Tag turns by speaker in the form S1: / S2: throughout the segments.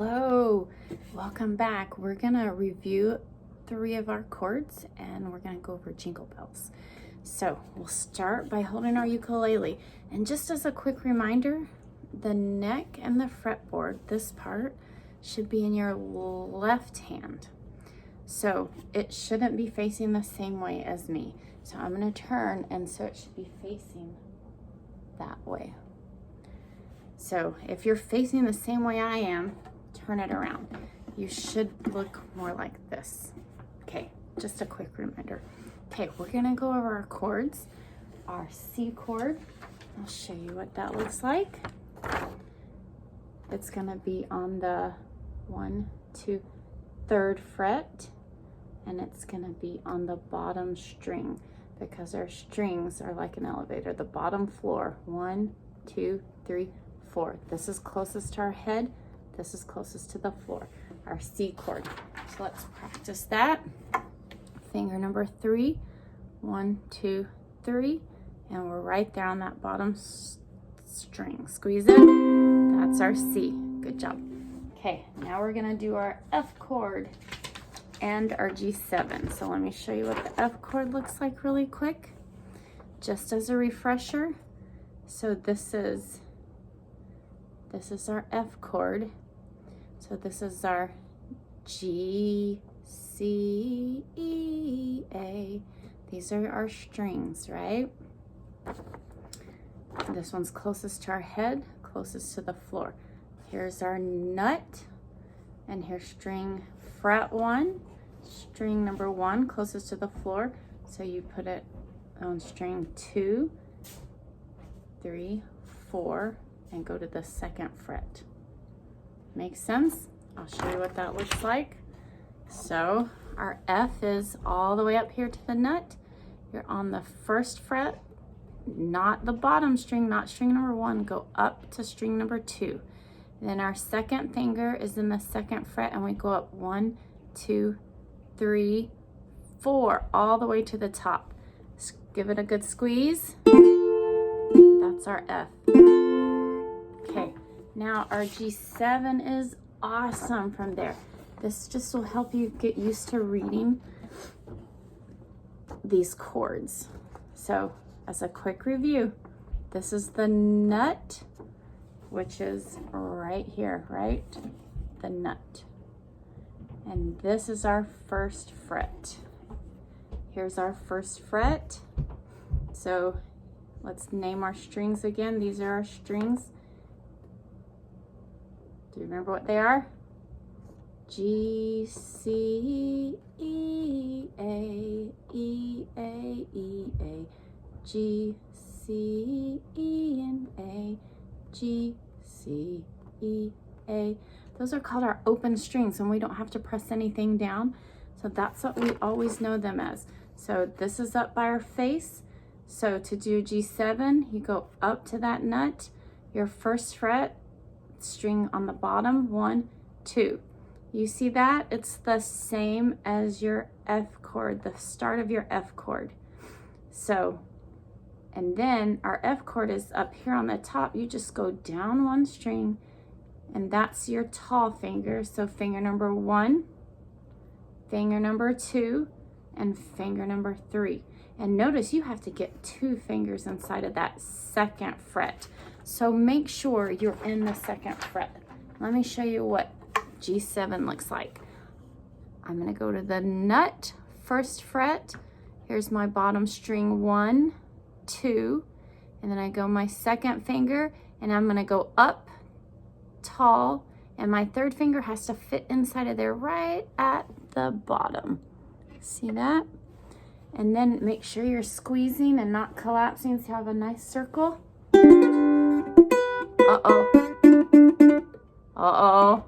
S1: Hello, welcome back. We're gonna review 3 of our chords and we're gonna go over Jingle Bells. So we'll start by holding our ukulele. And just as a quick reminder, the neck and the fretboard, this part, should be in your left hand. So it shouldn't be facing the same way as me. So I'm gonna turn, and so it should be facing that way. So if you're facing the same way I am, turn it around. You should look more like this. Okay, just a quick reminder. Okay, we're gonna go over our chords. Our C chord, I'll show you what that looks like. It's gonna be on the 1, 2, 3rd fret, and it's gonna be on the bottom string because our strings are like an elevator. The bottom floor, 1, 2, 3, 4. This is closest to our head. This is closest to the floor, our C chord. So let's practice that. Finger number 3, 1, 2, 3, and we're right there on that bottom string. Squeeze it. That's our C. Good job. Okay, now we're gonna do our F chord and our G7. So let me show you what the F chord looks like really quick, just as a refresher. So this is our F chord. So this is our G, C, E, A. These are our strings, right? This one's closest to our head, closest to the floor. Here's our nut, and here's string fret 1, string number 1, closest to the floor. So you put it on string 2, 3, 4, and go to the 2nd fret. Makes sense? I'll show you what that looks like. So our F is all the way up here to the nut. You're on the 1st fret, not the bottom string, not string number 1. Go up to string number 2. Then our 2nd finger is in the 2nd fret, and we go up 1, 2, 3, 4, all the way to the top. Give it a good squeeze. That's our F. Okay, now our G7 is awesome from there. This just will help you get used to reading these chords. So as a quick review, this is the nut, which is right here, right? The nut. And this is our 1st fret. Here's our 1st fret. So let's name our strings again. These are our strings. Do you remember what they are? G, C, E, A, E, A, E, A, G, C, E, and A, G, C, E, A. Those are called our open strings, and we don't have to press anything down. So that's what we always know them as. So this is up by our face. So to do G7, you go up to that nut, your 1st fret, string on the bottom, 1, 2. You see that? It's the same as your F chord, the start of your F chord. So, and then our F chord is up here on the top. You just go down 1 string, and that's your tall finger. So finger number 1, finger number 2, and finger number 3. And notice you have to get 2 fingers inside of that 2nd fret. So make sure you're in the 2nd fret. Let me show you what G7 looks like. I'm gonna go to the nut, 1st fret. Here's my bottom string, 1, 2, and then I go my 2nd finger, and I'm gonna go up tall, and my 3rd finger has to fit inside of there right at the bottom. See that? And then make sure you're squeezing and not collapsing so you have a nice circle. Uh-oh. Uh-oh.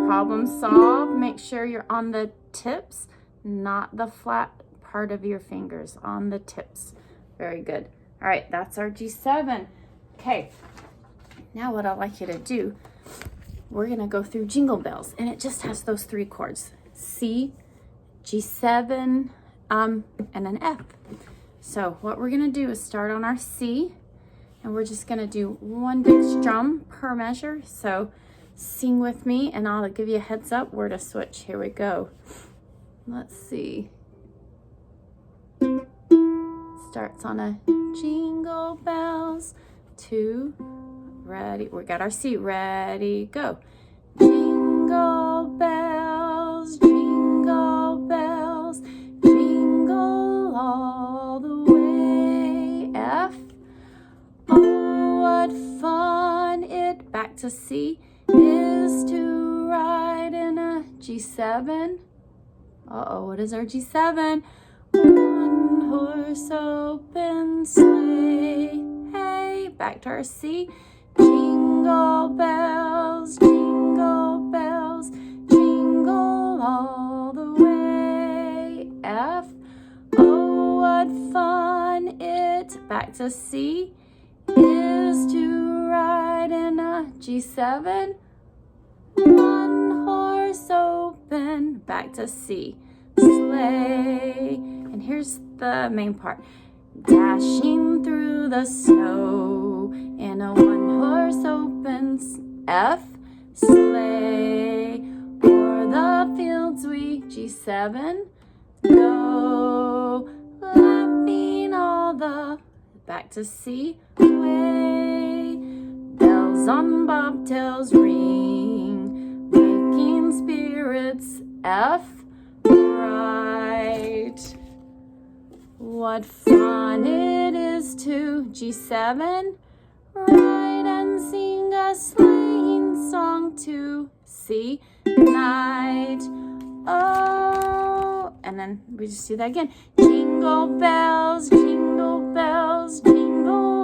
S1: Problem solved. Make sure you're on the tips, not the flat part of your fingers, on the tips. Very good. All right, that's our G7. Okay, now what I'd like you to do, we're gonna go through Jingle Bells, and it just has those 3 chords, C, G7, and an F. So what we're gonna do is start on our C, and we're just gonna do 1 big strum per measure. So sing with me and I'll give you a heads up where to switch. Here we go. Let's see. Starts on a jingle bells. 2, ready. We got our C. Ready, go. Jingle bells, jingle bells, jingle all the way. F. Oh, what fun it, back to C, is to ride in a G7. Uh-oh, what is our G7? One horse open sleigh. Hey, back to our C. Jingle bells, jingle bells, jingle all the way. F. Oh, what fun it, back to C, is to ride in a G7. One horse open, back to C, sleigh. And here's the main part. Dashing through the snow in a one-horse open F, sleigh. O'er the fields we G7 go, laughing all the, back to C, way. Bells on bobtails ring, waking spirits F, right. What fun it is to G7 ride and sing a sleighing song to C, night. Oh, and then we just do that again. Jingle bells, jingle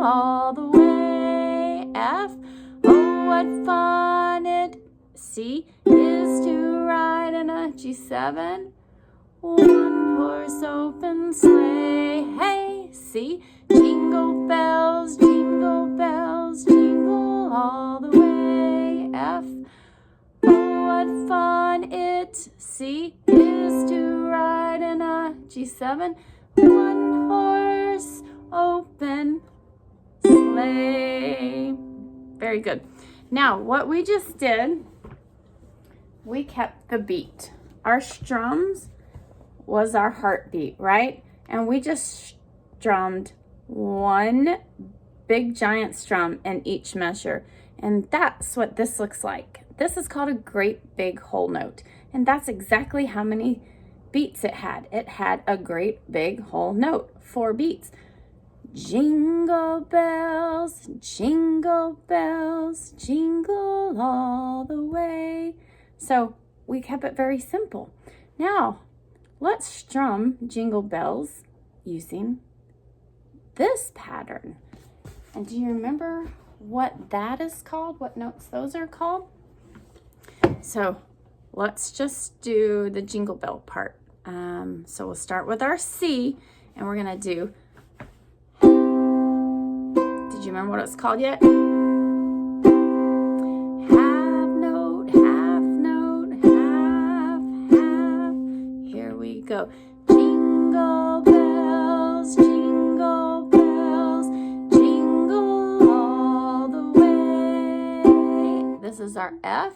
S1: all the way. F. Oh, what fun it, C, is to ride in a G7. One horse open sleigh. Hey, C. Jingle bells, jingle all the way. F. Oh, what fun it, C, is to ride in a G7. One horse open sleigh. Very good. Now, what we just did, we kept the beat. Our strums was our heartbeat, right? And we just strummed one big giant strum in each measure. And that's what this looks like. This is called a great big whole note. And that's exactly how many beats it had. It had a great big whole note, 4 beats. Jingle bells, jingle all the way. So we kept it very simple. Now, let's strum Jingle Bells using this pattern. And do you remember what that is called? What notes those are called? So let's just do the Jingle Bell part. So we'll start with our C, and we're gonna do, did you remember what it's called yet? Half note, half note, half. Here we go. Jingle bells, jingle all the way. This is our F.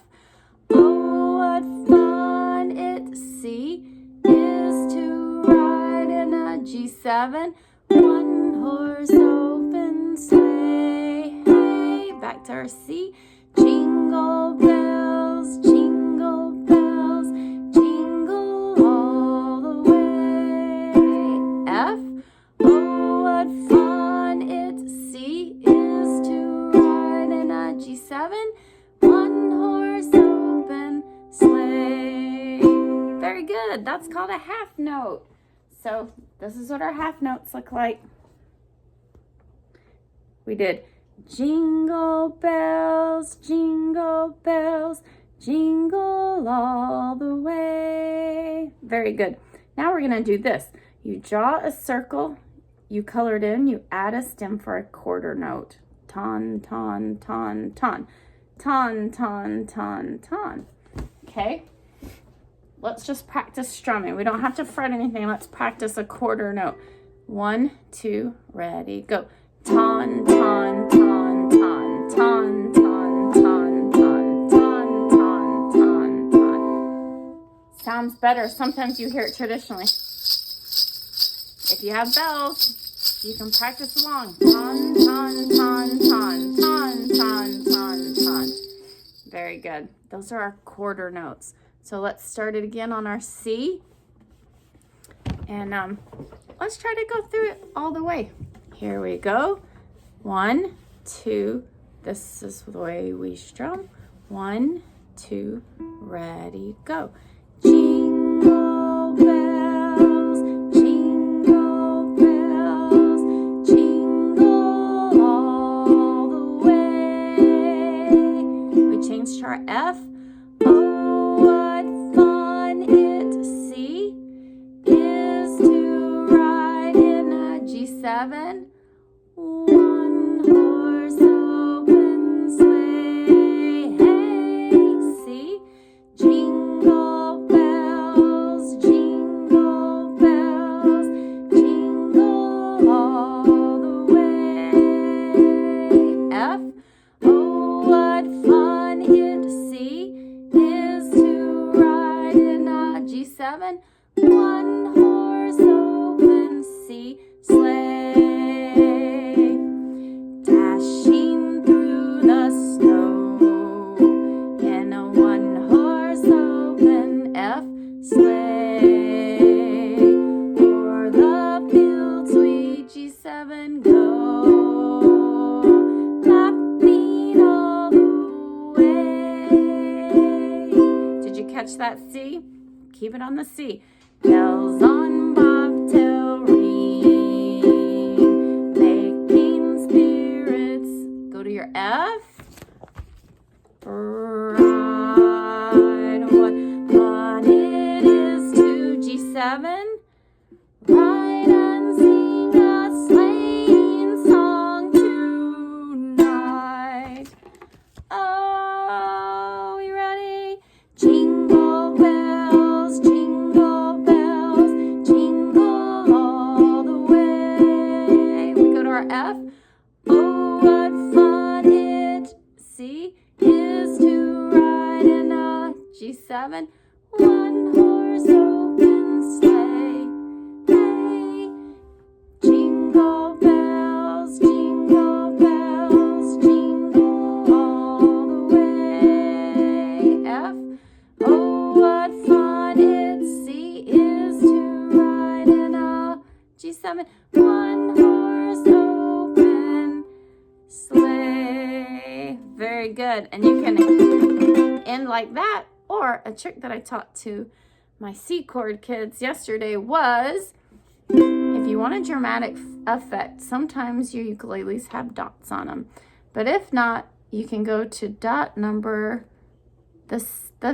S1: Oh, what fun it, C, is to ride in a G7. One horse open sleigh. Hey, back to our C. Jingle bells, jingle all the way. F. Oh, what fun it, C, is to ride in a G7. One horse open sleigh. Very good. That's called a half note. So this is what our half notes look like. We did jingle bells, jingle all the way. Very good. Now we're going to do this. You draw a circle, you color it in, you add a stem for a quarter note. Ton, ton, ton, ton. Ton, ton, ton, ton. Okay? Let's just practice strumming. We don't have to fret anything. Let's practice a quarter note. 1, 2, ready, go. Ton, ton, ton, ton, ton, ton, ton, ton, ton, sounds better. Sometimes you hear it traditionally. If you have bells, you can practice along. Ton, ton, ton, ton, ton, ton, ton, ton. Very good. Those are our quarter notes. So let's start it again on our C. And let's try to go through it all the way. Here we go. 1, 2. This is the way we strum. 1, 2, ready, go. Jingle bells, jingle bells, jingle all the way. We changed to our F. Oh, what fun it, C, is to ride in a G7. One horse open sleigh. Hey, see? Jingle bells, jingle bells, jingle all the way. F. Oh, what fun it, C, is to ride in a G7. One horse open, C, sleigh. Dashing through the snow in a one-horse open F, sleigh. O'er the fields we G7 go, laughing all the way. Did you catch that C? Keep it on the C. Bells on bobtail ring, making spirits. Go to your F. Ride, what fun it is to G7. Ride and sing a sleighing song tonight. Oh, you ready? Jingle bells, jingle bells, jingle all the way. We go to our F. Oh, what fun it, C, is to ride in a G7. One horse open sleigh. Hey, jingle bells, jingle bells, jingle all the way. F. Oh, what fun it, C, is to ride in a G7. One horse open sleigh. Very good. And you can end like that. Or a trick that I taught to my C chord kids yesterday was, if you want a dramatic effect, sometimes your ukuleles have dots on them. But if not, you can go to dot number, the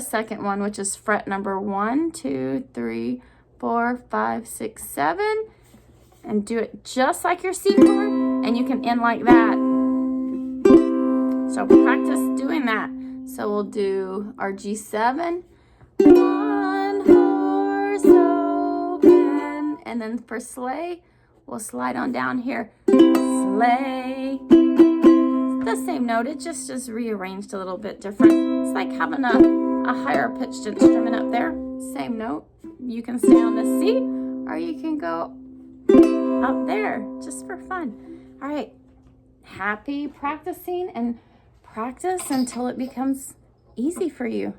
S1: second one, which is fret number 1, 2, 3, 4, 5, 6, 7, and do it just like your C chord, and you can end like that. So practice doing that. So we'll do our G7, one horse open, and then for sleigh, we'll slide on down here. Sleigh. It's the same note, it just is rearranged a little bit different. It's like having a higher pitched instrument up there. Same note. You can stay on the C, or you can go up there, just for fun. All right, happy practicing, and practice until it becomes easy for you.